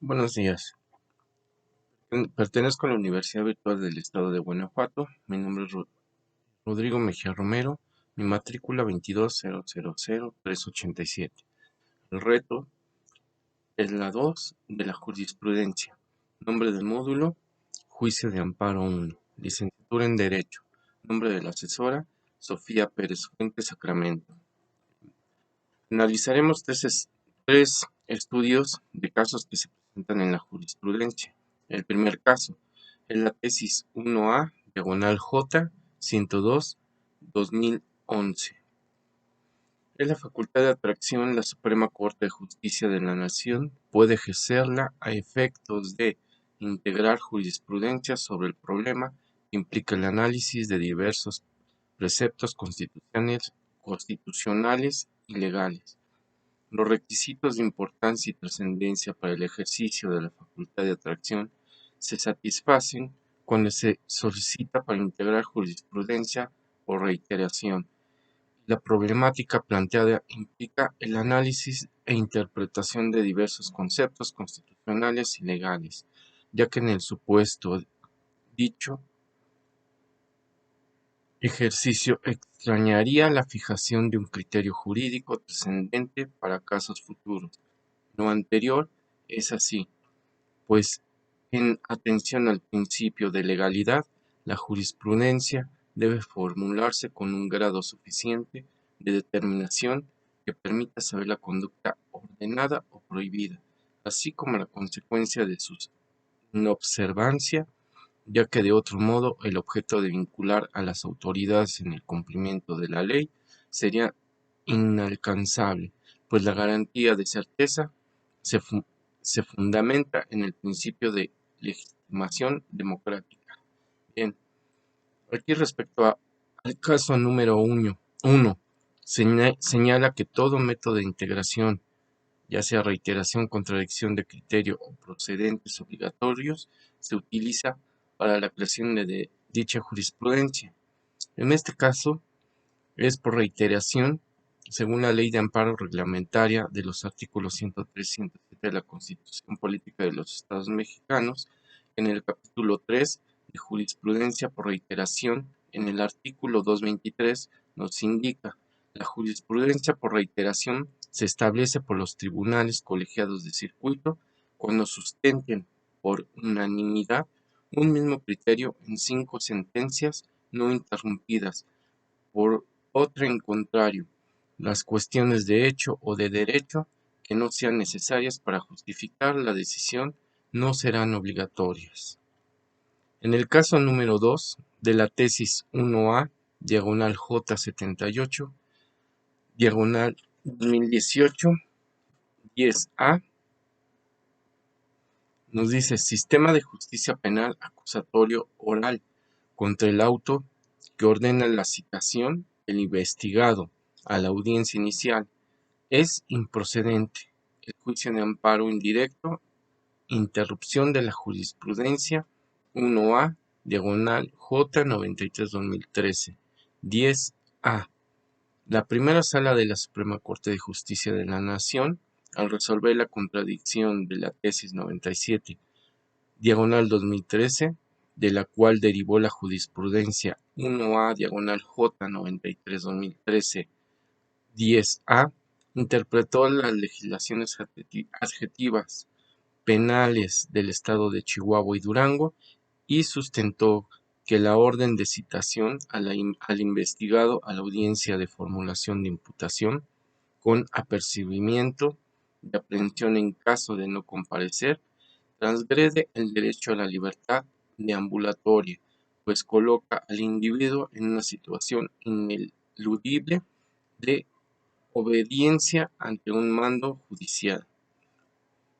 Buenos días. Pertenezco a la Universidad Virtual del Estado de Guanajuato. Mi nombre es Rodrigo Mejía Romero. Mi matrícula 2200387. El reto es la 2 de la jurisprudencia. Nombre del módulo: Juicio de Amparo 1. Licenciatura en Derecho. Nombre de la asesora: Sofía Pérez Fuentes Sacramento. Analizaremos tres estudios de casos que se presentan en la jurisprudencia. El primer caso es la tesis 1A, diagonal J, 102-2011. Es la facultad de atracción. La Suprema Corte de Justicia de la Nación puede ejercerla a efectos de integrar jurisprudencia sobre el problema que implica el análisis de diversos preceptos constitucionales y legales. Los requisitos de importancia y trascendencia para el ejercicio de la facultad de atracción se satisfacen cuando se solicita para integrar jurisprudencia por reiteración. La problemática planteada implica el análisis e interpretación de diversos conceptos constitucionales y legales, ya que en el supuesto dicho ejercicio extrañaría la fijación de un criterio jurídico trascendente para casos futuros. Lo anterior es así, pues en atención al principio de legalidad, la jurisprudencia debe formularse con un grado suficiente de determinación que permita saber la conducta ordenada o prohibida, así como la consecuencia de su inobservancia, ya que de otro modo el objeto de vincular a las autoridades en el cumplimiento de la ley sería inalcanzable, pues la garantía de certeza se, se fundamenta en el principio de legitimación democrática. Bien, aquí respecto al caso número 1, señala que todo método de integración, ya sea reiteración, contradicción de criterio o procedentes obligatorios, se utiliza para la creación de dicha jurisprudencia. En este caso, es por reiteración, según la Ley de Amparo Reglamentaria de los artículos 103 y 107 de la Constitución Política de los Estados Mexicanos. En el capítulo 3 de jurisprudencia por reiteración, en el artículo 223, nos indica: la jurisprudencia por reiteración se establece por los tribunales colegiados de circuito cuando sustenten por unanimidad un mismo criterio en 5 sentencias no interrumpidas por otra en contrario, las cuestiones de hecho o de derecho que no sean necesarias para justificar la decisión no serán obligatorias. En el caso número 2 de la tesis 1A, diagonal J78, diagonal 2018, 10A, nos dice: sistema de justicia penal acusatorio oral contra el auto que ordena la citación del investigado a la audiencia inicial es improcedente. El juicio de amparo indirecto, interrupción de la jurisprudencia 1A, diagonal J93-2013, 10A. La primera sala de la Suprema Corte de Justicia de la Nación, al resolver la contradicción de la tesis 97, diagonal 2013, de la cual derivó la jurisprudencia 1A, diagonal J93-2013, 10A, interpretó las legislaciones adjetivas penales del estado de Chihuahua y Durango y sustentó que la orden de citación al investigado a la audiencia de formulación de imputación con apercibimiento de aprehensión en caso de no comparecer transgrede el derecho a la libertad deambulatoria, pues coloca al individuo en una situación ineludible de obediencia ante un mando judicial,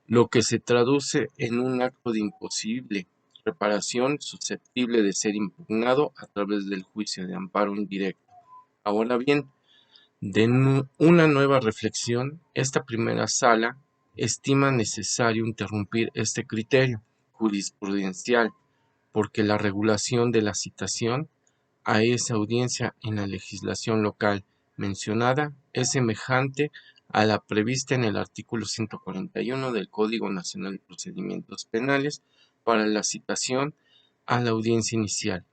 lo que se traduce en un acto de imposible reparación susceptible de ser impugnado a través del juicio de amparo indirecto. Ahora bien, de una nueva reflexión, esta primera sala estima necesario interrumpir este criterio jurisprudencial, porque la regulación de la citación a esa audiencia en la legislación local mencionada es semejante a la prevista en el artículo 141 del Código Nacional de Procedimientos Penales para la citación a la audiencia inicial,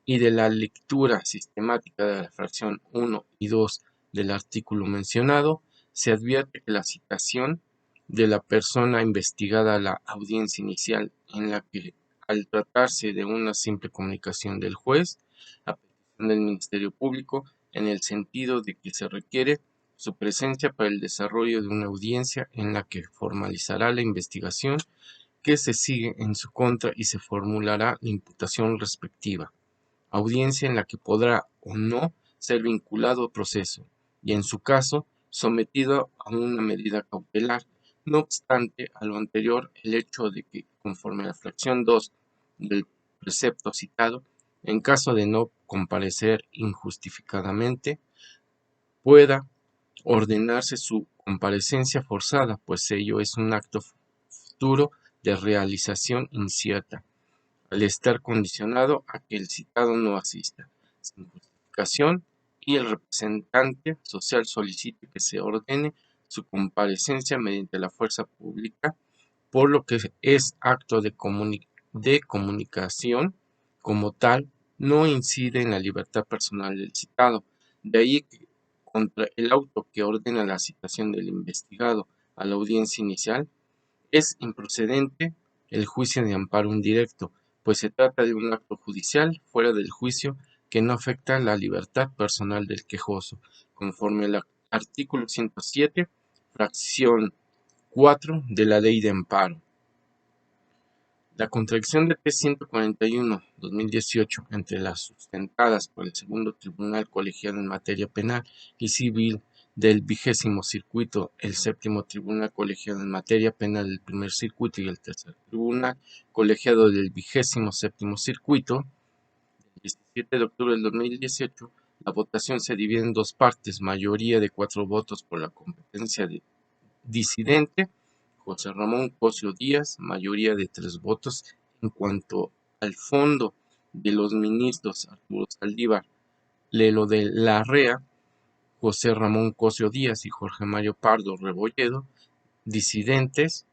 y de la lectura sistemática de la fracción 1 y 2 del artículo mencionado, se advierte que la citación de la persona investigada a la audiencia inicial, en la que, al tratarse de una simple comunicación del juez, a petición del Ministerio Público, en el sentido de que se requiere su presencia para el desarrollo de una audiencia en la que formalizará la investigación que se sigue en su contra y se formulará la imputación respectiva, audiencia en la que podrá o no ser vinculado al proceso y, en su caso, sometido a una medida cautelar. No obstante, a lo anterior, el hecho de que, conforme a la fracción 2 del precepto citado, en caso de no comparecer injustificadamente, pueda ordenarse su comparecencia forzada, pues ello es un acto futuro de realización incierta, al estar condicionado a que el citado no asista, sin justificación, y el representante social solicite que se ordene su comparecencia mediante la fuerza pública, por lo que es acto de comunicación como tal, no incide en la libertad personal del citado. De ahí que, contra el auto que ordena la citación del investigado a la audiencia inicial, es improcedente el juicio de amparo indirecto, pues se trata de un acto judicial fuera del juicio que no afecta la libertad personal del quejoso, conforme al artículo 107, fracción 4 de la Ley de Amparo. La contradicción de P-141/2018 entre las sustentadas por el Segundo Tribunal Colegiado en Materia Penal y Civil del 20º Circuito, el Séptimo Tribunal Colegiado en Materia Penal del Primer Circuito y el Tercer Tribunal Colegiado del 27º Circuito, el 17 de octubre del 2018, la votación se divide en dos partes: mayoría de 4 votos por la competencia de disidente, José Ramón Cosio Díaz; mayoría de 3 votos en cuanto al fondo, de los ministros Arturo Saldívar, Lelo de Larrea, José Ramón Cosio Díaz y Jorge Mario Pardo Rebolledo; disidentes,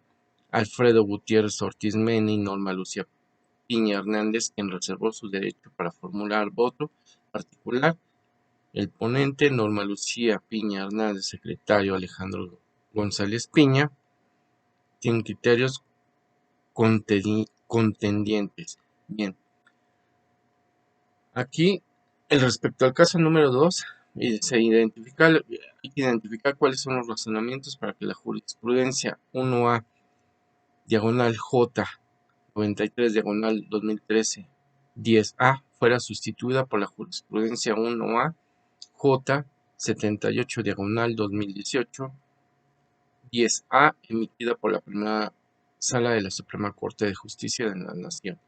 Alfredo Gutiérrez Ortiz Mena y Norma Lucía Piña Hernández, quien reservó su derecho para formular voto particular; el ponente, Norma Lucía Piña Hernández; secretario, Alejandro González Piña. Tienen criterios contendientes. Bien, aquí, respecto al caso número 2, hay que identificar cuáles son los razonamientos para que la jurisprudencia 1A, diagonal J, 93, diagonal 2013, 10A, fuera sustituida por la jurisprudencia 1A, J, 78, diagonal 2018, 10A, emitida por la primera Sala de la Suprema Corte de Justicia de la Nación.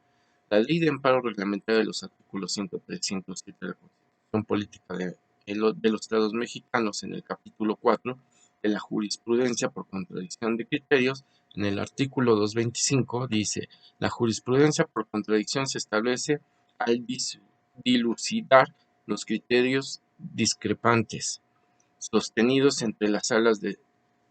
La Ley de Amparo Reglamentaria de los artículos 103 y 107 de la Constitución Política de los Estados Mexicanos, en el capítulo 4 de la jurisprudencia por contradicción de criterios, en el artículo 225, dice: la jurisprudencia por contradicción se establece al dilucidar los criterios discrepantes sostenidos entre las salas de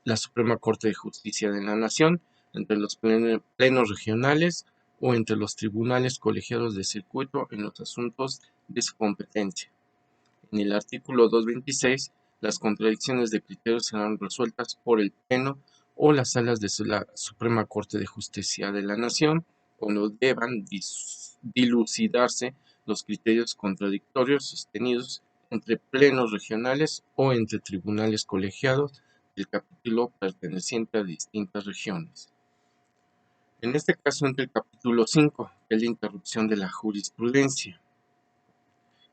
la Suprema Corte de Justicia de la Nación, entre los plenos regionales o entre los tribunales colegiados de circuito en los asuntos de su competencia. En el artículo 226, las contradicciones de criterios serán resueltas por el Pleno o las salas de la Suprema Corte de Justicia de la Nación, cuando deban dilucidarse los criterios contradictorios sostenidos entre plenos regionales o entre tribunales colegiados del capítulo perteneciente a distintas regiones. En este caso entra el capítulo 5, que es la interrupción de la jurisprudencia,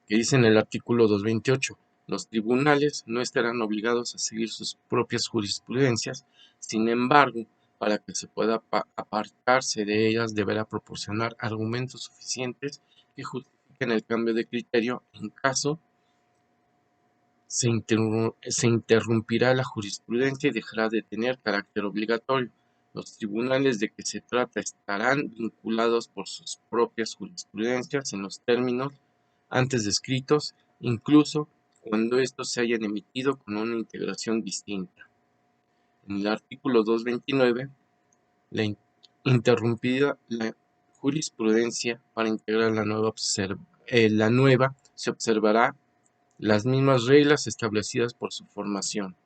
que dice en el artículo 228: los tribunales no estarán obligados a seguir sus propias jurisprudencias; sin embargo, para que se pueda apartarse de ellas, deberá proporcionar argumentos suficientes que justifiquen el cambio de criterio. En caso se interrumpirá la jurisprudencia y dejará de tener carácter obligatorio. Los tribunales de que se trata estarán vinculados por sus propias jurisprudencias en los términos antes descritos, incluso cuando estos se hayan emitido con una integración distinta. En el artículo 229, interrumpida la jurisprudencia para integrar la nueva, se observará las mismas reglas establecidas por su formación.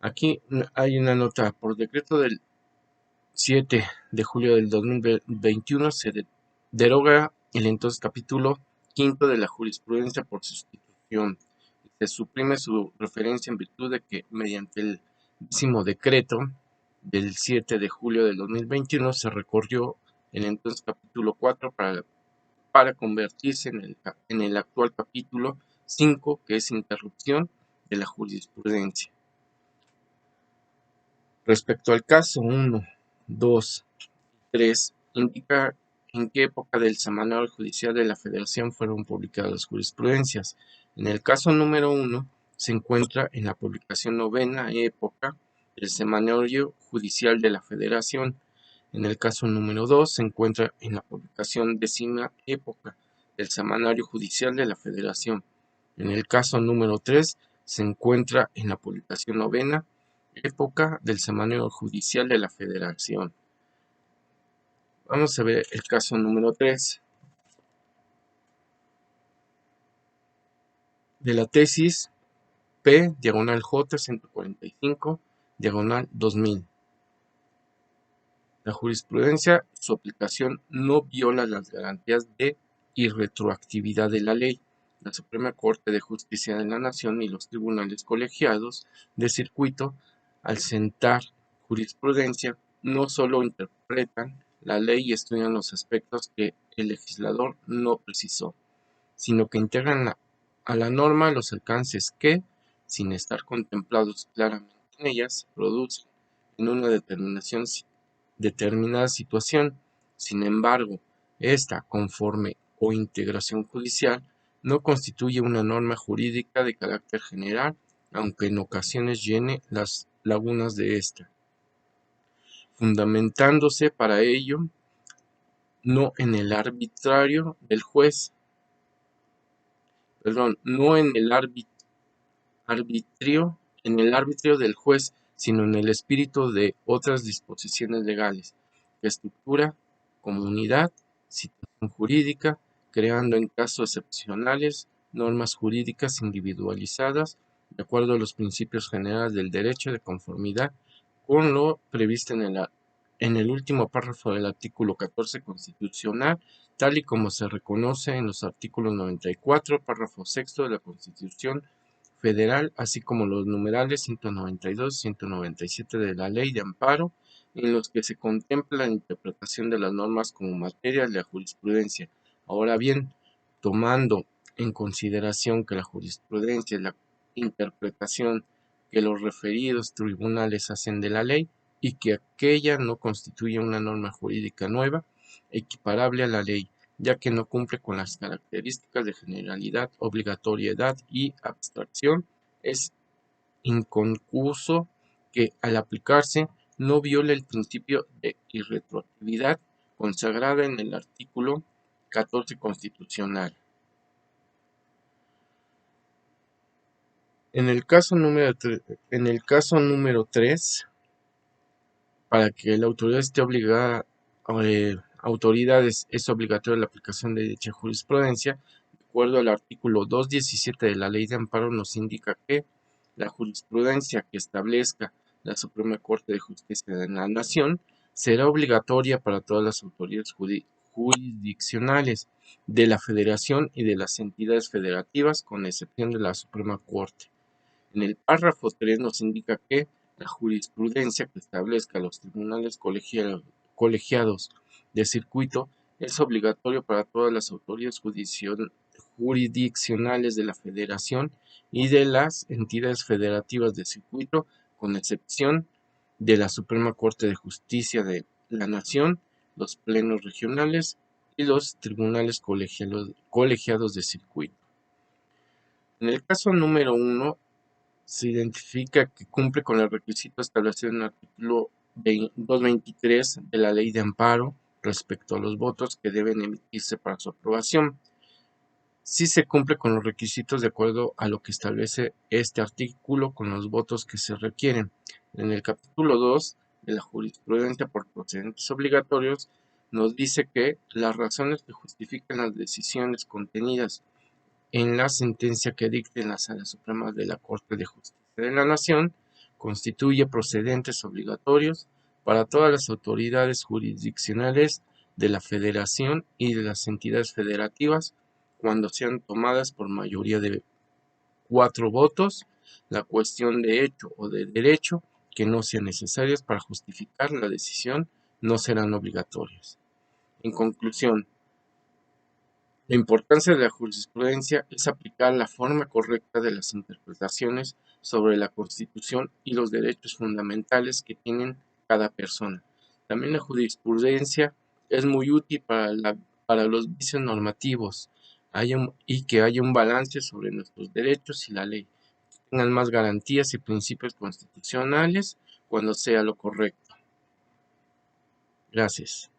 Aquí hay una nota: por decreto del 7 de julio del 2021 se deroga el entonces capítulo 5 de la jurisprudencia por sustitución. Se suprime su referencia en virtud de que mediante el 10º decreto del 7 de julio del 2021 se recorrió el entonces capítulo 4 para convertirse en el actual capítulo 5, que es interrupción de la jurisprudencia. Respecto al caso 1, 2 y 3, indica en qué época del Semanario Judicial de la Federación fueron publicadas las jurisprudencias. En el caso número 1 se encuentra en la publicación 9ª época del Semanario Judicial de la Federación. En el caso número 2 se encuentra en la publicación 10ª época del Semanario Judicial de la Federación. En el caso número 3 se encuentra en la publicación 9ª época del Semanario Judicial de la Federación. Vamos a ver el caso número 3 de la tesis P/J 145/2000. La jurisprudencia, su aplicación no viola las garantías de irretroactividad de la ley. La Suprema Corte de Justicia de la Nación y los tribunales colegiados de circuito, al sentar jurisprudencia, no solo interpretan la ley y estudian los aspectos que el legislador no precisó, sino que integran a la norma los alcances que, sin estar contemplados claramente en ellas, producen en una determinada situación. Sin embargo, esta, conforme o integración judicial, no constituye una norma jurídica de carácter general, aunque en ocasiones llene las lagunas de esta, fundamentándose para ello no en el arbitrio del juez, sino en el espíritu de otras disposiciones legales, que estructura comunidad, situación jurídica, creando en casos excepcionales normas jurídicas individualizadas de acuerdo a los principios generales del derecho, de conformidad con lo previsto en el último párrafo del artículo 14 constitucional, tal y como se reconoce en los artículos 94, párrafo sexto de la Constitución Federal, así como los numerales 192 y 197 de la Ley de Amparo, en los que se contempla la interpretación de las normas como materia de la jurisprudencia. Ahora bien, tomando en consideración que la jurisprudencia es la interpretación que los referidos tribunales hacen de la ley y que aquella no constituye una norma jurídica nueva, equiparable a la ley, ya que no cumple con las características de generalidad, obligatoriedad y abstracción, es inconcuso que al aplicarse no viole el principio de irretroactividad consagrada en el artículo 14 constitucional. En el caso número 3, para que la autoridad esté obligada, es obligatoria la aplicación de dicha jurisprudencia. De acuerdo al artículo 217 de la Ley de Amparo, nos indica que la jurisprudencia que establezca la Suprema Corte de Justicia de la Nación será obligatoria para todas las autoridades jurisdiccionales de la Federación y de las entidades federativas, con excepción de la Suprema Corte. En el párrafo 3 nos indica que la jurisprudencia que establezca los tribunales colegiados de circuito es obligatorio para todas las autoridades jurisdiccionales de la Federación y de las entidades federativas de circuito, con excepción de la Suprema Corte de Justicia de la Nación, los plenos regionales y los tribunales colegiados de circuito. En el caso número 1, se identifica que cumple con el requisito establecido en el artículo 223 de la Ley de Amparo respecto a los votos que deben emitirse para su aprobación. si se cumple con los requisitos de acuerdo a lo que establece este artículo con los votos que se requieren. En el capítulo 2 de la jurisprudencia por procedentes obligatorios nos dice que las razones que justifican las decisiones contenidas en la sentencia que dicte en la Sala Suprema de la Corte de Justicia de la Nación constituye procedentes obligatorios para todas las autoridades jurisdiccionales de la Federación y de las entidades federativas cuando sean tomadas por mayoría de 4 votos, la cuestión de hecho o de derecho que no sean necesarias para justificar la decisión no serán obligatorias. En conclusión, la importancia de la jurisprudencia es aplicar la forma correcta de las interpretaciones sobre la Constitución y los derechos fundamentales que tienen cada persona. También la jurisprudencia es muy útil para los vicios normativos y que haya un balance sobre nuestros derechos y la ley, que tengan más garantías y principios constitucionales cuando sea lo correcto. Gracias.